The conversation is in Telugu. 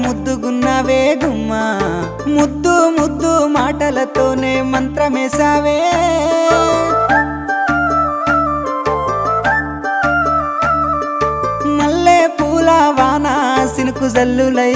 ముద్దుగున్నావే గుమ్మా ముద్దు ముద్దు మాటలతోనే మంత్రమేసావే మల్లె పూల వాన సినుకు జల్లులై